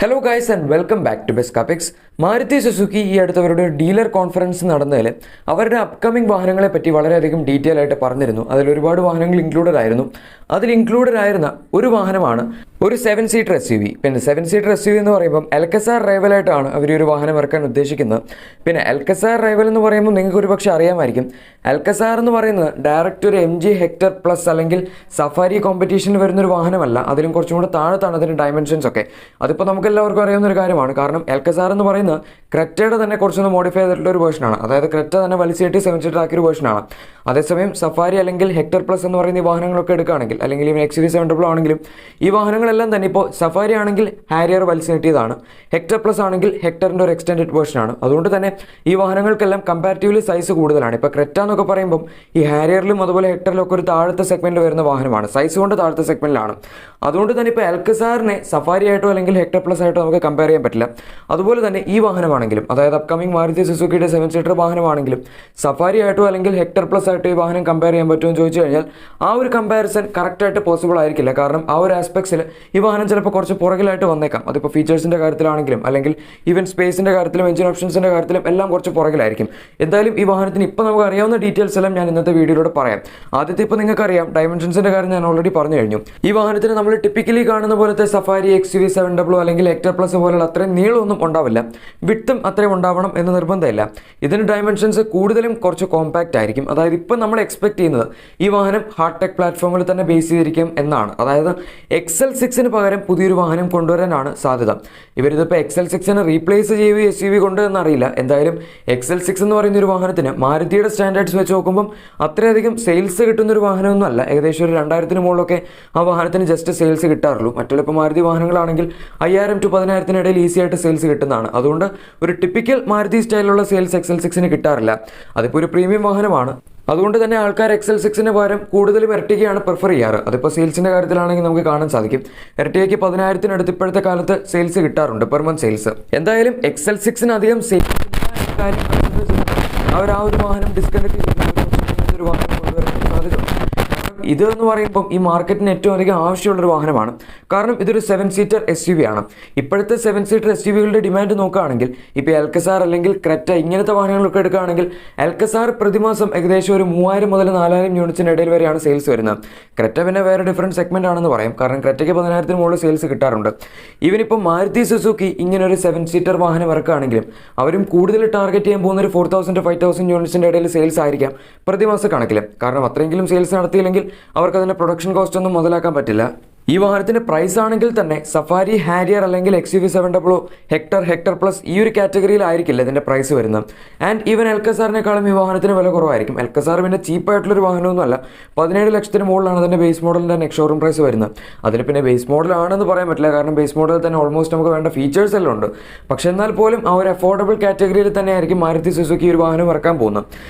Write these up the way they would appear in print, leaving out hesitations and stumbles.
Hello guys and welcome back to best കാപ്പിക്സ്. Maruti Suzuki ഈ അടുത്തവരുടെ ഡീലർ കോൺഫറൻസ് നടന്നതിൽ അവരുടെ അപ്കമിംഗ് വാഹനങ്ങളെ പറ്റി വളരെയധികം ഡീറ്റെയിൽ ആയിട്ട് പറഞ്ഞിരുന്നു. അതിൽ ഒരുപാട് വാഹനങ്ങൾ ഇൻക്ലൂഡഡ് ആയിരുന്നു. അതിൽ ഇൻക്ലൂഡഡ് ആയിരുന്ന ഒരു വാഹനമാണ് ഒരു 7 സീറ്റർ SUV. പിന്നെ 7 സീറ്റർ SUV എന്ന് പറയുമ്പം എൽക്കസാർ റൈവലായിട്ടാണ് അവർ ഒരു വാഹനം ഇറക്കാൻ ഉദ്ദേശിക്കുന്നത്. പിന്നെ എൽക്കസാർ റൈവൽ എന്ന് പറയുമ്പോൾ നിങ്ങൾക്ക് ഒരു പക്ഷേ അറിയാമായിരിക്കും, എൽക്കസാർ എന്ന് പറയുന്നത് ഡയറക്റ്റ് ഒരു MG ഹെക്ടർ പ്ലസ് അല്ലെങ്കിൽ സഫാരി കോമ്പറ്റീഷനിൽ വരുന്നൊരു വാഹനമല്ല. അതിലും കുറച്ചും കൂടെ താഴത്താണ് അതിൻ്റെ ഡയമെൻഷൻസ് ഒക്കെ. അതിപ്പോൾ നമുക്ക് എല്ലാവർക്കും അറിയാവുന്ന ഒരു കാര്യമാണ്. കാരണം എൽക്കസാർ എന്ന് പറയുന്നത് ക്രെറ്റയുടെ തന്നെ കുറച്ചൊന്ന് മോഡിഫൈ ചെയ്തിട്ടുള്ള ഒരു വേർഷനാണ്. അതായത് ക്രെറ്റ തന്നെ വലിച്ചേറ്റി 7 സീറ്റർ ആക്കിയ ഒരു വേർഷനാണ്. അതേസമയം സഫാരി അല്ലെങ്കിൽ ഹെക്ടർ പ്ലസ് എന്ന് പറയുന്ന ഈ വാഹനങ്ങളൊക്കെ എടുക്കുകയാണെങ്കിൽ, അല്ലെങ്കിൽ ഇവൻ XUV700 ആണെങ്കിലും ഈ വാഹനങ്ങളെല്ലാം തന്നെ ഇപ്പോൾ സഫാരി ആണെങ്കിൽ ഹാരിയർ വലിച്ചേറ്റിയതാണ്, ഹെക്ടർ പ്ലസ് ആണെങ്കിൽ ഹെക്ടറിൻ്റെ ഒരു എക്സ്റ്റൻഡഡ് വേർഷനാണ്. അതുകൊണ്ട് തന്നെ ഈ വാഹനങ്ങൾക്കെല്ലാം കമ്പാരിറ്റീവ്ലി സൈസ് കൂടുതലാണ്. ഇപ്പോൾ ക്രെറ്റ എന്നൊക്കെ പറയുമ്പോൾ ഈ ഹാരിയറിലും അതുപോലെ ഹെക്ടറിലും ഒക്കെ ഒരു താഴത്തെ സെഗ്മെൻറ്റിൽ വരുന്ന വാഹനമാണ്, സൈസ് കൊണ്ട് താഴത്തെ സെഗ്മെൻറ്റിലാണ്. അതുകൊണ്ട് തന്നെ ഇപ്പോൾ എൽക്കസാറിനെ സഫാരി ആയിട്ടോ അല്ലെങ്കിൽ ഹെക്ടർ പ്ലസ് ആയിട്ടോ നമുക്ക് കമ്പയർ ചെയ്യാൻ പറ്റില്ല. അതുപോലെ തന്നെ ഈ വാഹനമാണെങ്കിലും, അതായത് അപ്കമിംഗ് മാരുതി സുസുക്കിയുടെ 7 സീറ്റർ വാഹനമാണെങ്കിലും സഫാരി ആയിട്ടോ അല്ലെങ്കിൽ ഹെക്ടർ പ്ലസ് ആയിട്ടോ ഈ വാഹനം കമ്പയർ ചെയ്യാൻ പറ്റുമെന്ന് ചോദിച്ചു കഴിഞ്ഞാൽ ആ ഒരു കമ്പാരിസൺ കറക്റ്റായിട്ട് പോസിബിൾ ആയിരിക്കില്ല. കാരണം ആ ഒരു ആസ്പെക്ട്സിൽ ഈ വാഹനം ചിലപ്പോൾ കുറച്ച് പുറകിലായിട്ട് വന്നേക്കാം. അതിപ്പോൾ ഫീച്ചേഴ്സിൻ്റെ കാര്യത്തിലാണെങ്കിലും അല്ലെങ്കിൽ ഈവൻ സ്പേസിൻ്റെ കാര്യത്തിലും എഞ്ചിൻ ഓപ്ഷൻസിൻ്റെ കാര്യത്തിലും എല്ലാം കുറച്ച് പുറകിലായിരിക്കും. എന്തായാലും ഈ വാഹനത്തിന് ഇപ്പോൾ നമുക്ക് അറിയാവുന്ന ഡീറ്റെയിൽസ് എല്ലാം ഞാൻ ഇന്നത്തെ വീഡിയോയിലൂടെ പറയാം. ആദ്യത്തെ ഇപ്പോൾ നിങ്ങൾക്കറിയാം, ഡയമെൻഷൻസിൻ്റെ കാര്യം ഞാൻ ഓൾറെഡി പറഞ്ഞു കഴിഞ്ഞു. ഈ വാഹനത്തിന് നമ്മൾ ടിപ്പിക്കലി കാണുന്ന പോലത്തെ സഫാരി XUV700 അല്ലെങ്കിൽ ഹെക്ടർ പ്ലസ് പോലുള്ള അത്രയും നീളമൊന്നും ഉണ്ടാവില്ല, വിഡ്ത്തും അത്രയും ഉണ്ടാവണം എന്ന് നിർബന്ധമില്ല. ഇതിന് ഡയമെൻഷൻസ് കൂടുതലും കുറച്ച് കോമ്പാക്റ്റ് ആയിരിക്കും. അതായത് ഇപ്പോൾ നമ്മൾ എക്സ്പെക്ട് ചെയ്യുന്നത് ഈ വാഹനം ഹാർട്ട് ടെക് പ്ലാറ്റ്ഫോമിൽ തന്നെ ബേസ് ചെയ്തിരിക്കും എന്നാണ്. അതായത് XL6 പകരം പുതിയൊരു വാഹനം കൊണ്ടുവരാനാണ് സാധ്യത. ഇവരിതിപ്പോൾ XL6 റീപ്ലേസ് ചെയ്യുക SUV കൊണ്ട് എന്നറിയില്ല. എന്തായാലും XL6 എന്ന് പറയുന്ന ഒരു വാഹനത്തിന് മാരുതിയുടെ സ്റ്റാൻഡേർഡ്സ് വെച്ച് നോക്കുമ്പം അത്രയധികം സെയിൽസ് കിട്ടുന്നൊരു വാഹനമൊന്നും അല്ല. ഏകദേശം ഒരു 2000 മുകളിലൊക്കെ ആ വാഹനത്തിന് ജസ്റ്റ് സെയിൽസ് കിട്ടാറുള്ളൂ. മറ്റുള്ള ഇപ്പോൾ മാരുതി വാഹനങ്ങളാണെങ്കിൽ 5000 to 10000 ഇടയിൽ ഈസി ആയിട്ട് സെയിൽസ് കിട്ടുന്നതാണ്. അതുകൊണ്ട് ഒരു ടിപ്പിക്കൽ മാരുതി സ്റ്റൈലിലുള്ള സെയിൽസ് XL6 കിട്ടാറില്ല. അതിപ്പോൾ ഒരു പ്രീമിയം വാഹനമാണ്. അതുകൊണ്ട് തന്നെ ആൾക്കാർ XL6 പകരം കൂടുതലും എർട്ടിഗയാണ് പ്രിഫർ ചെയ്യാറ്. അതിപ്പോൾ സെയിൽസിൻ്റെ കാര്യത്തിലാണെങ്കിൽ നമുക്ക് കാണാൻ സാധിക്കും, എർട്ടിഗയ്ക്ക് 10000 ഇപ്പോഴത്തെ കാലത്ത് സെയിൽസ് കിട്ടാറുണ്ട്, പെർ മന്ത് സെയിൽസ്. എന്തായാലും XL6 അധികം സെയിൽസ് കാര്യം അവർ ആ ഒരു വാഹനം ഡിസ്കണക്ട് ചെയ്ത് ഒരു വാഹനം കൊണ്ടുവരാൻ സാധ്യതയുണ്ട്. ഇത് എന്ന് പറയുമ്പം ഈ മാർക്കറ്റിന് ഏറ്റവും അധികം ആവശ്യമുള്ളൊരു വാഹനമാണ്. കാരണം ഇതൊരു 7 സീറ്റർ SUV ആണ്. ഇപ്പോഴത്തെ 7 സീറ്റർ SUVകളുടെ ഡിമാൻഡ് നോക്കുകയാണെങ്കിൽ ഇപ്പോൾ എൽക്കസാർ അല്ലെങ്കിൽ ക്രെറ്റ ഇങ്ങനത്തെ വാഹനങ്ങളൊക്കെ എടുക്കുകയാണെങ്കിൽ എൽക്കസാർ പ്രതിമാസം ഏകദേശം ഒരു 3000 മുതൽ 4000 യൂണിറ്റ്സിന് ഇടയിൽ വരെയാണ് സെയിൽസ് വരുന്നത്. ക്രെറ്റ പിന്നെ വേറെ ഡിഫറൻറ്റ് സെഗ്മെൻ്റ് ആണെന്ന് പറയാം. കാരണം ക്രെറ്റയ്ക്ക് 10000 മുകളിൽ സെയിൽസ് കിട്ടാറുണ്ട്. ഈവനിപ്പോൾ മാരുതി സുസുക്കി ഇങ്ങനെ ഒരു 7 സീറ്റർ വാഹനം ഇറക്കുകയാണെങ്കിലും അവരും കൂടുതൽ ടാർഗറ്റ് ചെയ്യാൻ പോകുന്ന ഒരു 4000 to 5000 യൂണിറ്റ്സിൻ്റെ ഇടയിൽ സെയിൽസ് ആയിരിക്കാം പ്രതിമാസ കണക്കിൽ. കാരണം അത്രയെങ്കിലും സെയിൽസ് നടത്തിയില്ലെങ്കിൽ അവർക്ക് അതിൻ്റെ പ്രൊഡക്ഷൻ കോസ്റ്റ് ഒന്നും മുതലാക്കാൻ പറ്റില്ല. ഈ വാഹനത്തിൻ്റെ പ്രൈസ് ആണെങ്കിൽ തന്നെ സഫാരി, ഹാരിയർ അല്ലെങ്കിൽ XUV700 ഹെക്ടർ പ്ലസ് ഈ ഒരു കാറ്റഗറിയിലായിരിക്കില്ല ഇതിൻ്റെ പ്രൈസ് വരുന്നത്. ആൻഡ് ഈവൻ എൽക്കസാറിനേക്കാളും ഈ വാഹനത്തിന് വില കുറവായിരിക്കും. എൽക്കസാർ പിന്നെ ചീപ്പായിട്ടുള്ളൊരു വാഹനമൊന്നുമല്ല. 17 ലക്ഷത്തിന് മുകളിലാണ് അതിൻ്റെ ബേസ് മോഡലിൻ്റെ നെക്സ്റ്റ് ഷോറൂം പ്രൈസ് വരുന്നത്. അതിന് പിന്നെ ബേസ് മോഡലാണെന്ന് പറയാൻ പറ്റില്ല, കാരണം ബേസ് മോഡലിൽ തന്നെ ഓൾമോസ്റ്റ് നമുക്ക് വേണ്ട ഫീച്ചേഴ്സ് എല്ലാം ഉണ്ട്. പക്ഷേ എന്നാൽ പോലും ആ ഒരു അഫോർഡബിൾ കാറ്റഗറിയിൽ തന്നെ ആയിരിക്കും മാരുതി സുസുക്കി ഒരു വാഹനം ഇറക്കാൻ പോകുന്നത്.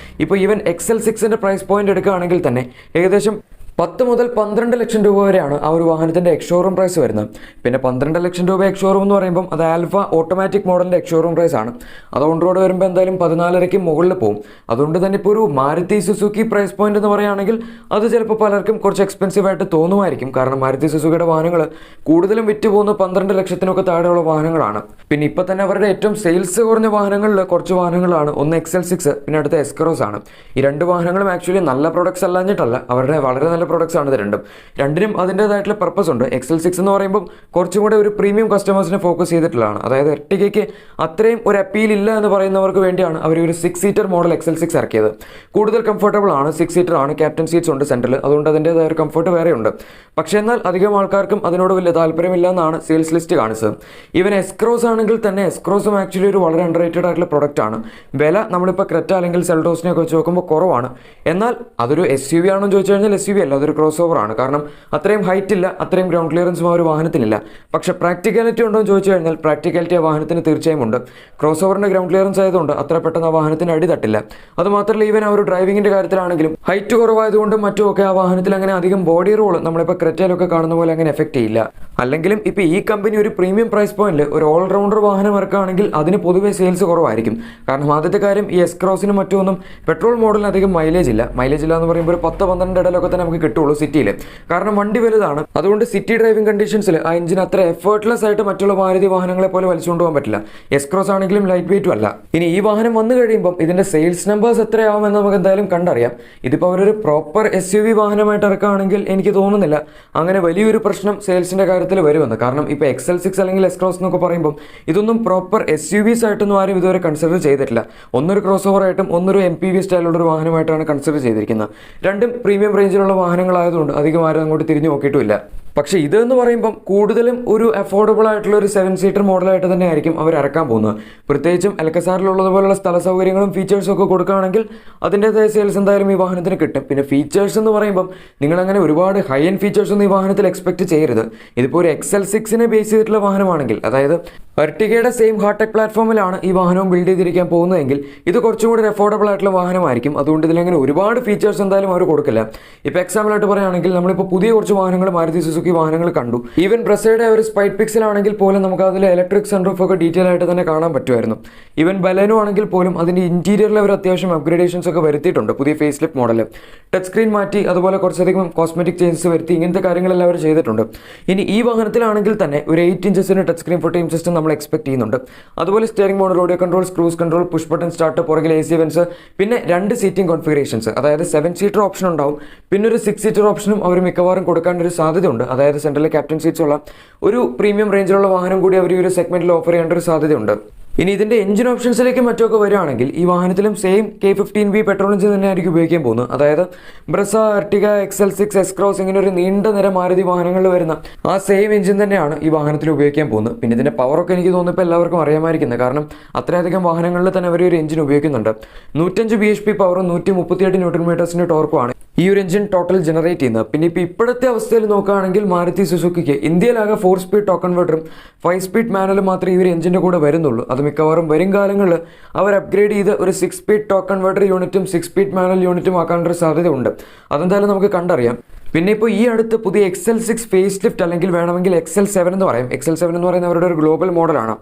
ഇപ്പോൾ ഈവൻ XL6 പ്രൈസ് പോയിന്റ് എടുക്കുകയാണെങ്കിൽ തന്നെ ഏകദേശം 10 മുതൽ 12 ലക്ഷം രൂപ വരെയാണ് ആ ഒരു വാഹനത്തിൻ്റെ എക്സ്ഷോറൂം പ്രൈസ് വരുന്നത്. പിന്നെ 12 ലക്ഷം രൂപ എക്സ്ഷോറൂം എന്ന് പറയുമ്പം അത് ആൽഫ ഓട്ടോമാറ്റിക് മോഡലിൻ്റെ എക്സ്ഷോറൂം പ്രൈസ് ആണ്. അത് ഓൺ റോഡ് വരുമ്പോൾ എന്തായാലും 14.5 മുകളിൽ പോകും. അതുകൊണ്ട് തന്നെ ഇപ്പോൾ ഒരു മാരുതി സുസുക്കി പ്രൈസ് പോയിന്റ് എന്ന് പറയുകയാണെങ്കിൽ അത് ചിലപ്പോൾ പലർക്കും കുറച്ച് എക്സ്പെൻസീവ് ആയിട്ട് തോന്നുമായിരിക്കും. കാരണം മാരുതി സുസുക്കിയുടെ വാഹനങ്ങൾ കൂടുതലും വിറ്റ് പോകുന്ന 12 ലക്ഷത്തിനൊക്കെ താഴെയുള്ള വാഹനങ്ങളാണ്. പിന്നെ ഇപ്പോൾ തന്നെ അവരുടെ ഏറ്റവും സെയിൽസ് കുറഞ്ഞ വാഹനങ്ങളിൽ കുറച്ച് വാഹനങ്ങളാണ്. ഒന്ന് XL6, പിന്നെ അടുത്ത എസ്ക്രോസ് ആണ്. ഈ 2 വാഹനങ്ങളും ആക്ച്വലി നല്ല പ്രൊഡക്ട്സ് അല്ലാഞ്ഞിട്ടല്ല, അവരുടെ വളരെ നല്ല പ്രൊഡക്ട്സ് ആണ് ഇത് രണ്ടിനും അതിൻ്റേതായിട്ടുള്ള പർപ്പസ് ഉണ്ട്. XL6 എന്ന് പറയുമ്പോൾ കുറച്ചും കൂടെ ഒരു പ്രീമിയം കസ്റ്റമേഴ്സിനെ ഫോക്കസ് ചെയ്തിട്ടുള്ളതാണ്. അതായത് എർട്ടിഗയ്ക്ക് അത്രയും ഒരു അപ്പീൽ ഇല്ല എന്ന് പറയുന്നവർക്ക് വേണ്ടിയാണ് അവർ ഒരു 6 സീറ്റർ മോഡൽ XL6 ഇറക്കിയത്. കൂടുതൽ കംഫർട്ടബിൾ ആണ്, 6 സീറ്റർ ആണ്, ക്യാപ്റ്റൻ സീറ്റ്സ് ഉണ്ട് സെൻറ്ററിൽ. അതുകൊണ്ട് അതിൻ്റേതായ ഒരു കംഫർട്ട് വേറെ ഉണ്ട്. പക്ഷേ എന്നാൽ അധികം ആൾക്കാർക്കും അതിനോട് വലിയ താല്പര്യമില്ല എന്നാണ് സെയിൽസ് ലിസ്റ്റ് കാണിച്ചത്. ഈവൻ എസ്ക്രോസ് ആണെങ്കിൽ തന്നെ എസ്ക്രോസും ആക്ച്വലി ഒരു വളരെ അണ്ടർറേറ്റഡ് ആയിട്ടുള്ള പ്രൊഡക്റ്റ് ആണ്. വില നമ്മളിപ്പോൾ ക്രെറ്റ അല്ലെങ്കിൽ സെൽട്ടോസിനെയൊക്കെ വെച്ച് നോക്കുമ്പോൾ കുറവാണ്. എന്നാൽ അതൊരു SUV ആണെന്ന് ചോദിച്ചു കഴിഞ്ഞാൽ SUV അല്ല, അതൊരു ക്രോസ് ഓവർ ആണ്. കാരണം അത്രയും ഹൈറ്റ് ഇല്ല, അത്രയും ഗ്രൗണ്ട് ക്ലിയറൻസും ആ ഒരു വാഹനത്തിനില്ല. പക്ഷേ പ്രാക്ടിക്കാലിറ്റി ഉണ്ടോ എന്ന് ചോദിച്ചു കഴിഞ്ഞാൽ പ്രാക്ടിക്കാലിറ്റി ആ വാഹനത്തിന് തീർച്ചയായും ഉണ്ട്. ക്രോസ് ഓവറിൻ്റെ ഗ്രൗണ്ട് ക്ലിയറൻസ് ആയതുകൊണ്ട് അത്ര പെട്ടെന്ന് ആ വാഹനത്തിന് അടി തട്ടില്ല. അതുമാത്രമല്ല ഈവൻ ആ ഒരു ഡ്രൈവിങ്ങിൻ്റെ കാര്യത്തിലാണെങ്കിലും ഹൈറ്റ് കുറവായതുകൊണ്ടും മറ്റുമൊക്കെ ആ വാഹനത്തിൽ അങ്ങനെ അധികം ബോഡി റോൾ നമ്മളിപ്പോൾ ക്രെറ്റയിലൊക്കെ കാണുന്ന പോലെ അങ്ങനെ എഫക്റ്റ് ചെയ്യില്ല. അല്ലെങ്കിൽ ഇപ്പോൾ ഈ കമ്പനി ഒരു പ്രീമിയം പ്രൈസ് പോയിന്റിൽ ഒരു ഓൾറൗണ്ടർ വാഹനം ഇറക്കുകയാണെങ്കിൽ അതിന് പൊതുവേ സെയിൽസ് കുറവായിരിക്കും. കാരണം ആദ്യത്തെ കാര്യം ഈ എസ് ക്രോസിനും മറ്റൊന്നും പെട്രോൾ മോഡലിന് അധികം മൈലേജ് ഇല്ല എന്ന് പറയുമ്പോൾ ഒരു 10-12 ഇടയിലൊക്കെ തന്നെ നമുക്ക് കിട്ടുള്ളൂ സിറ്റിയിൽ. കാരണം വണ്ടി വലുതാണ്, അതുകൊണ്ട് സിറ്റി ഡ്രൈവിംഗ് കണ്ടീഷൻസിൽ ആ എഞ്ചിൻ അത്ര എഫേർട്ട്ലെസ് ആയിട്ട് മറ്റുള്ള മാരുതി വാഹനങ്ങളെ പോലെ വലിച്ചുകൊണ്ട് പോകാൻ പറ്റില്ല. എസ് ക്രോസ് ആണെങ്കിലും ലൈറ്റ് വെയിറ്റും അല്ല. ഇനി ഈ വാഹനം വന്നു കഴിയുമ്പോൾ ഇതിന്റെ സെയിൽസ് നമ്പേഴ്സ് എത്രയാവുമെന്ന് നമുക്ക് എന്തായാലും കണ്ടറിയാം. ഇതിപ്പോൾ അവരൊരു പ്രോപ്പർ SUV വാഹനമായിട്ട് ഇറക്കുകയാണെങ്കിൽ എനിക്ക് തോന്നുന്നില്ല അങ്ങനെ വലിയൊരു പ്രശ്നം സെയിൽസിന്റെ കാര്യത്തിൽ വരുമെന്ന്. കാരണം ഇപ്പോൾ XL6 അല്ലെങ്കിൽ എസ് ക്രോസ് എന്നൊക്കെ പറയുമ്പോൾ ഇതൊന്നും പ്രോപ്പർ SUVs ആയിട്ടൊന്നും ആരും ഇതുവരെ കൺസിഡർ ചെയ്തിട്ടില്ല. ഒന്നൊരു ക്രോസ് ഓവർ ആയിട്ടും ഒന്നൊരു MPV സ്റ്റൈലുള്ള ഒരു വാഹനമായിട്ടാണ് കൺസിഡർ ചെയ്തിരിക്കുന്നത്. രണ്ടും പ്രീമിയം റേഞ്ചിലുള്ള വാഹനങ്ങളായതുകൊണ്ട് അധികം ആരും അങ്ങോട്ട് തിരിഞ്ഞു നോക്കിയിട്ടുമില്ല. പക്ഷേ ഇതെന്ന് പറയുമ്പം കൂടുതലും ഒരു അഫോർഡബിൾ ആയിട്ടുള്ള ഒരു 7 സീറ്റർ മോഡലായിട്ട് തന്നെ ആയിരിക്കും അവർ ഇറക്കാൻ പോകുന്നത്. പ്രത്യേകിച്ചും എൽക്കസാറിലുള്ളതുപോലുള്ള സ്ഥല സൗകര്യങ്ങളും ഫീച്ചേഴ്സും ഒക്കെ കൊടുക്കുകയാണെങ്കിൽ അതിൻ്റെതായ സെയിൽസ് എന്തായാലും ഈ വാഹനത്തിന് കിട്ടും. പിന്നെ ഫീച്ചേഴ്സ് എന്ന് പറയുമ്പം നിങ്ങളങ്ങനെ ഒരുപാട് ഹൈ എൻഡ് ഫീച്ചേഴ്സ് ഒന്നും ഈ വാഹനത്തിൽ എക്സ്പെക്ട് ചെയ്യരുത്. ഇതിപ്പോൾ ഒരു XL6നെ ബേസ് ചെയ്തിട്ടുള്ള വാഹനമാണെങ്കിൽ, അതായത് എർട്ടിഗയുടെ സെയിം ഹാർടെക് പ്ലാറ്റ്ഫോമിലാണ് ഈ വാഹനവും ബിൽഡ് ചെയ്തിരിക്കാൻ പോകുന്നതെങ്കിൽ ഇത് കുറച്ചും കൂടി അഫോർഡബിൾ ആയിട്ടുള്ള വാഹനമായിരിക്കും. അതുകൊണ്ട് ഇതിലങ്ങനെ ഒരുപാട് ഫീച്ചേഴ്സ് എന്തായാലും അവർ കൊടുക്കില്ല. ഇപ്പോൾ എക്സാമ്പിളായിട്ട് പറയുകയാണെങ്കിൽ നമ്മളിപ്പോൾ പുതിയ കുറച്ച് വാഹനങ്ങൾ മാരുതി സുസുക്കി വാഹനങ്ങൾ കണ്ടു. ഈവൻ ബ്രസയുടെ ഒരു സ്പൈഡ് പിക്സലാണെങ്കിൽ പോലും നമുക്ക് അതിൽ ഇലക്ട്രിക് സൺറൂഫ് ഒക്കെ ഡീറ്റെയിൽ ആയിട്ട് തന്നെ കാണാൻ പറ്റുമായിരുന്നു. ഈവൻ ബലേനോ ആണെങ്കിൽ പോലും അതിൻ്റെ ഇന്റീരിയറിൽ അവർ അത്യാവശ്യം അപ്ഗ്രേഡേഷൻസ് ഒക്കെ വരുത്തിയിട്ടുണ്ട്. പുതിയ face lift model, touch screen മാറ്റി, അതുപോലെ കുറച്ചധികം കോസ്മെറ്റിക് ചേഞ്ചസ് വരുത്തി, ഇങ്ങനത്തെ കാര്യങ്ങളെല്ലാം അവർ ചെയ്തിട്ടുണ്ട്. ഇനി ഈ വാഹനത്തിലാണെങ്കിൽ തന്നെ ഒരു 8 ഇഞ്ചസിന് ടച്ച് സ്ക്രീൻ ഫുട്ടേജ് സിസ്റ്റം നമ്മൾ എക്സ്പെക്ട് ചെയ്യുന്നുണ്ട്. അതുപോലെ steering mode, radio control, cruise control, push button start, പുറകിൽ AC വെൻസ്, പിന്നെ 2 സീറ്റിംഗ് കോൺഫിഗറേഷൻസ്, അതായത് 7 സീറ്റർ ഓപ്ഷൻ ഉണ്ടാവും. പിന്നെ ഒരു 6 സീറ്റർ ഓപ്ഷനും അവർ മിക്കവാറും കൊടുക്കാൻ ഒരു സാധ്യതയുണ്ട്. അതായത് സെൻട്രൽ ക്യാപ്റ്റൻ സീറ്റ്സ് ഉള്ള ഒരു പ്രീമിയം റേഞ്ചിലുള്ള വാഹനം കൂടി അവർ ഈ ഒരു സെഗ്മെന്റിൽ ഓഫർ ചെയ്യേണ്ട ഒരു സാധ്യതയുണ്ട്. ഇനി ഇതിന്റെ എഞ്ചിൻ ഓപ്ഷൻസിലേക്ക് മറ്റൊക്കെ വരികയാണെങ്കിൽ ഈ വാഹനത്തിലും സെയിം K15V പെട്രോൾ എഞ്ചിൻ തന്നെയായിരിക്കും ഉപയോഗിക്കാൻ പോകുന്നത്. അതായത് Brezza, Ertiga, XL6, S cross ഇങ്ങനെ ഒരു നീണ്ട നിര മാരുതി വാഹനങ്ങളിൽ വരുന്ന ആ സെയിം എഞ്ചിൻ തന്നെയാണ് ഈ വാഹനത്തിൽ ഉപയോഗിക്കാൻ പോകുന്നത്. പിന്നെ ഇതിന്റെ പവറൊക്കെ എനിക്ക് തോന്നുന്നു ഇപ്പോൾ എല്ലാവർക്കും അറിയാമായിരിക്കുന്നത്. കാരണം അത്രയധികം വാഹനങ്ങളിൽ തന്നെ അവർ ഒരു എഞ്ചിൻ ഉപയോഗിക്കുന്നുണ്ട്. 105 bhp പവറും 138 Nm ടോർക്കുമാണ് ഈ ഒരു എഞ്ചിൻ ടോട്ടൽ ജനറേറ്റ് ചെയ്യുന്നത്. പിന്നെ ഇപ്പോഴത്തെ അവസ്ഥയിൽ നോക്കുകയാണെങ്കിൽ മാരുതി സുസുക്കിക്ക് ഇന്ത്യയിലാകെ 4 സ്പീഡ് ടോക്ക് കൺവെർട്ടറും 5 സ്പീഡ് മാനുവലും മാത്രമേ ഈ ഒരു എഞ്ചിൻ്റെ കൂടെ വരുന്നുള്ളൂ. അത് മിക്കവാറും വരും കാലങ്ങളിൽ അവർ അപ്ഗ്രേഡ് ചെയ്ത് ഒരു 6 സ്പീഡ് ടോക്ക് കൺവെർട്ടർ യൂണിറ്റും 6 സ്പീഡ് മാനുവൽ യൂണിറ്റും ആക്കാനൊരു സാധ്യതയുണ്ട്. അതെന്തായാലും നമുക്ക് കണ്ടറിയാം. പിന്നെ ഇപ്പോൾ ഈ അടുത്ത് പുതിയ XL6 ഫേസ് ലിഫ്റ്റ്, അല്ലെങ്കിൽ വേണമെങ്കിൽ XL7 എന്ന് പറയാം. XL7 എന്ന് പറയുന്നത് അവരുടെ ഒരു ഗ്ലോബൽ മോഡലാണ്.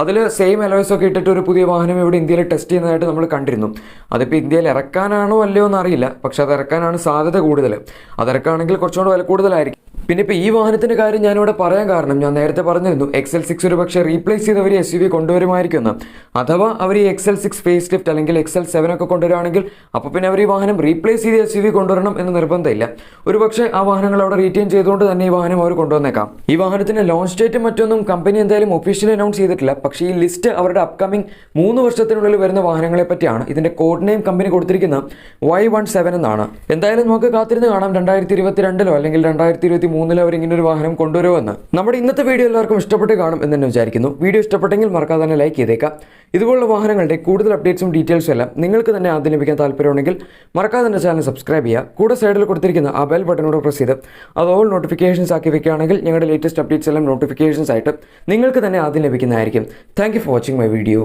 അതിൽ സെയിം അലോയ്സ് ഒക്കെ ഇട്ടിട്ട് ഒരു പുതിയ വാഹനം ഇവിടെ ഇന്ത്യയിൽ ടെസ്റ്റ് ചെയ്യുന്നതായിട്ട് നമ്മൾ കണ്ടിരുന്നു. അതിപ്പോൾ ഇന്ത്യയിൽ ഇറക്കാനാണോ അല്ലയോ എന്നറിയില്ല, പക്ഷെ അത് ഇറക്കാനാണ് സാധ്യത കൂടുതൽ. അതിറക്കാണെങ്കിൽ കുറച്ചുകൂടെ വില കൂടുതലായിരിക്കും. പിന്നെ ഇപ്പോൾ ഈ വാഹനത്തിൻ്റെ കാര്യം ഞാനിവിടെ പറയാൻ കാരണം, ഞാൻ നേരത്തെ പറഞ്ഞിരുന്നു XL6 ഒരു പക്ഷേ റീപ്ലേസ് ചെയ്ത് അവർ SUV കൊണ്ടുവരുമായിരിക്കുമെന്ന്. അഥവാ അവർ ഈ XL6 ഫേസ് ലിഫ്റ്റ് അല്ലെങ്കിൽ XL7 ഒക്കെ കൊണ്ടുവരികയാണെങ്കിൽ അപ്പോൾ പിന്നെ അവർ ഈ വാഹനം റീപ്ലേസ് ചെയ്ത് SUV കൊണ്ടുവരണം എന്ന് നിർബന്ധമില്ല. ഒരു പക്ഷേ ആ വാഹനങ്ങൾ അവിടെ റീറ്റെയിൻ ചെയ്തുകൊണ്ട് തന്നെ ഈ വാഹനം അവർ കൊണ്ടുവന്നേക്കാം. ഈ വാഹനത്തിൻ്റെ ലോഞ്ച് ഡേറ്റ് മറ്റൊന്നും കമ്പനി എന്തായാലും ഒഫീഷ്യലി അനൗൺസ് ചെയ്തിട്ടില്ല. പക്ഷേ ഈ ലിസ്റ്റ് അവരുടെ അപ്കമിങ് 3 വർഷത്തിനുള്ളിൽ വരുന്ന വാഹനങ്ങളെ പറ്റിയാണ്. ഇതിൻ്റെ കോഡ് നെയിം കമ്പനി കൊടുത്തിരിക്കുന്ന Y17 എന്നാണ്. എന്തായാലും നമുക്ക് കാത്തിരുന്ന് കാണാം 2022 അല്ലെങ്കിൽ 2023 അവർ ഇങ്ങനെ ഒരു വാഹനം കൊണ്ടുവരുമെന്ന്. നമ്മുടെ ഇന്നത്തെ വീഡിയോ എല്ലാവർക്കും ഇഷ്ടപ്പെട്ട് കാണും എന്ന് തന്നെ വിചാരിക്കുന്നു. വീഡിയോ ഇഷ്ടപ്പെട്ടെങ്കിൽ മറക്കാതെ തന്നെ ലൈക്ക് ചെയ്തേക്കാം. ഇതുപോലുള്ള വാഹനങ്ങളുടെ കൂടുതൽ അപ്ഡേറ്റ്സും ഡീറ്റെയിൽസും എല്ലാം നിങ്ങൾക്ക് തന്നെ ആദ്യം ലഭിക്കാൻ താല്പര്യമുണ്ടെങ്കിൽ മറക്കാതെ തന്നെ ചാനൽ സബ്സ്ക്രൈബ് ചെയ്യുക. കൂടെ സൈഡിൽ കൊടുത്തിരിക്കുന്ന ആ ബെൽ ബട്ടനോട് പ്രസ് ചെയ്ത് അത് ഓൾ നോട്ടിഫിക്കേഷൻസ് ആക്കി വെക്കുകയാണെങ്കിൽ ഞങ്ങളുടെ ലേറ്റസ്റ്റ് അപ്ഡേറ്റ്സ് എല്ലാം നോട്ടിഫിക്കേഷൻസ് ആയിട്ട് നിങ്ങൾക്ക് തന്നെ ആദ്യം ലഭിക്കുന്നതായിരിക്കും. Thank you for watching my video.